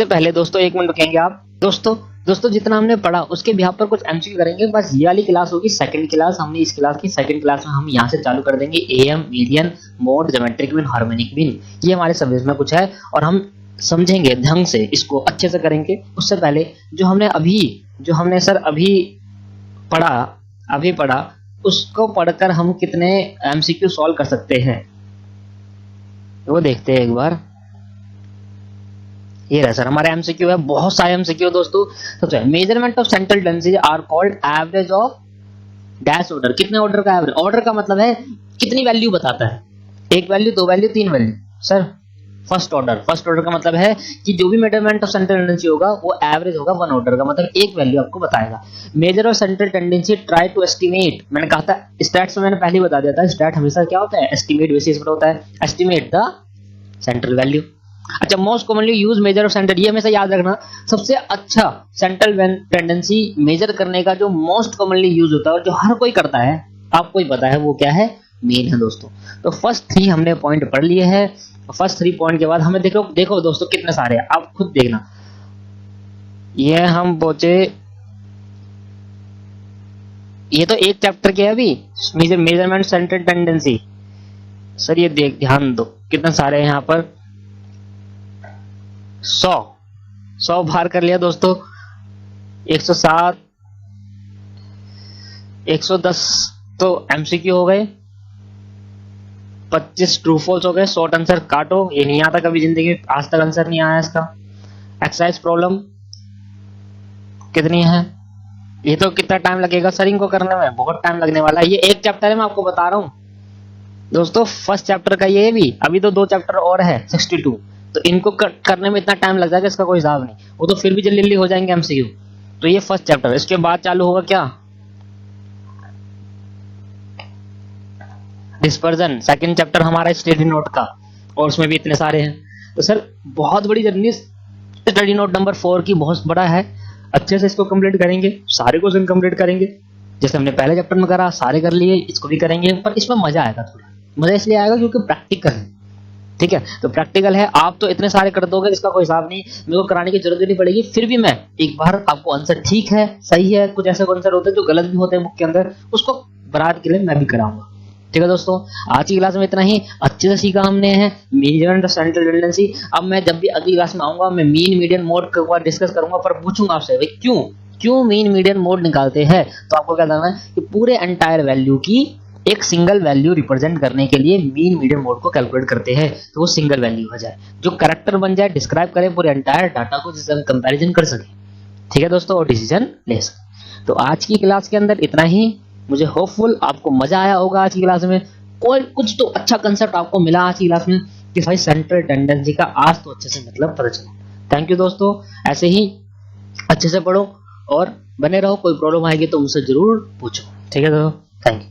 पहले दोस्तों एक मिनट रुकेंगे आप। दोस्तों जितना हमने पढ़ा उसके बिहाफ पर कुछ एमसीक्यू करेंगे। बस ये वाली क्लास होगी सेकंड क्लास, हमने इस क्लास की सेकंड क्लास में हम यहाँ से चालू कर देंगे am, median, mode, geometric mean, harmonic mean, ये हमारे सब्जेक्ट में कुछ है और हम समझेंगे ढंग से, इसको अच्छे से करेंगे। उससे पहले जो हमने सर अभी पढ़ा उसको पढ़कर हम कितने एमसीक्यू सॉल्व कर सकते हैं वो देखते हैं एक बार। ये रहा सर हमारा एमसीक्यू है, बहुत सारे एमसीक्यू दोस्तों। सबसे measurement of central tendency are called average of dash order. कितने ऑर्डर का एवरेज? ऑर्डर का मतलब है कितनी वैल्यू बताता है, एक वैल्यू, दो वैल्यू, तीन वैल्यू। सर फर्स्ट ऑर्डर का मतलब है कि जो भी मेजरमेंट ऑफ सेंट्रल टेंडेंसी होगा वो एवरेज होगा वन ऑर्डर का, मतलब एक वैल्यू आपको बताएगा। Measure of central tendency try to estimate, मैंने कहा था स्टैट्स में, मैंने पहले ही बता दिया था, स्टैट हमेशा क्या होता है, एस्टिमेट बेसिस पर होता है, एस्टिमेट द सेंट्रल वैल्यू। अच्छा, most commonly use major of central, ये हमेशा याद रखना, सबसे अच्छा सेंट्रल टेंडेंसी मेजर करने का जो मोस्ट कॉमनली यूज होता है और जो हर कोई करता है, आपको ही पता है वो क्या है, मीन है दोस्तों। तो फर्स्ट 3 हमने पॉइंट पढ़ लिए हैं। फर्स्ट 3 पॉइंट के बाद हमें देखो दोस्तों कितने सारे हैं, आप खुद देखना। ये हम पहुंचे, ये तो एक चैप्टर के है अभी, मेजरमेंट सेंट्रल टेंडेंसी। सर ये ध्यान दो कितने सारे हैं यहाँ पर, 100 बाहर कर लिया दोस्तों, 107, 110 तो एमसीक्यू हो गए, 25 ट्रू फॉल्स हो गए, शॉर्ट आंसर काटो, ये नहीं आता कभी जिंदगी में, आज तक आंसर नहीं आया इसका। एक्सरसाइज प्रॉब्लम कितनी है, ये तो कितना टाइम लगेगा सर इनको करने में, बहुत टाइम लगने वाला है। ये एक चैप्टर है, मैं आपको बता रहा हूं दोस्तों, फर्स्ट चैप्टर का ये भी, अभी तो 2 चैप्टर और है 62, तो इनको करने में इतना टाइम लग जाएगा इसका कोई हिसाब नहीं, वो तो फिर भी जल्दी जल्दी हो जाएंगे एमसीक्यू। तो ये फर्स्ट चैप्टर, इसके बाद चालू होगा क्या, डिस्पर्जन, सेकंड चैप्टर हमारा स्टडी नोट का, और उसमें भी इतने सारे हैं। तो सर बहुत बड़ी जर्नी स्टडी नोट नंबर 4 की, बहुत बड़ा है, अच्छे से इसको कंप्लीट करेंगे, सारे क्वेश्चन कंप्लीट करेंगे जैसे हमने पहले चैप्टर में करा, सारे कर लिए, इसको भी करेंगे। पर इसमें मजा आएगा, थोड़ा मजा इसलिए आएगा क्योंकि प्रैक्टिकल है, ठीक है। तो प्रैक्टिकल है, आप तो इतने सारे कर दोगे इसका कोई हिसाब नहीं, मेरे को कराने की जरूरत नहीं पड़ेगी, फिर भी मैं एक बार आपको आंसर ठीक है, सही है, कुछ ऐसे आंसर होते हैं जो गलत भी होते हैं बुक के अंदर, उसको बरात के लिए मैं भी कराऊंगा, ठीक है दोस्तों। आज की क्लास में इतना ही, अच्छे से सीखा हमने है मेजरमेंट ऑफ सेंट्रल टेंडेंसी। अब मैं जब भी अगली क्लास में आऊंगा, मैं मीन मीडियन मोड के ऊपर डिस्कस करूंगा, पर पूछूंगा आपसे भाई क्यों मीन मीडियन मोड निकालते हैं। तो आपको क्या करना है कि पूरे एंटायर वैल्यू की एक सिंगल वैल्यू रिप्रेजेंट करने के लिए मीन मीडियन मोड को कैलकुलेट करते हैं, तो वो सिंगल वैल्यू हो जाए, जो कैरेक्टर बन जाए, डिस्क्राइब करे पूरे एंटायर डाटा को, जिससे हम कंपैरिजन कर सके, ठीक है दोस्तों, और डिसीजन ले सके। तो आज की क्लास के अंदर इतना ही, मुझे होपफुल आपको मजा आया होगा आज की क्लास में, कोई कुछ तो अच्छा कंसेप्ट आपको मिला आज की क्लास में कि भाई सेंट्रल टेंडेंसी का आज तो अच्छे से मतलब पता चला। थैंक यू दोस्तों, ऐसे ही अच्छे से पढ़ो और बने रहो, कोई प्रॉब्लम आएगी तो मुझसे जरूर पूछो, ठीक है दोस्तों, थैंक यू।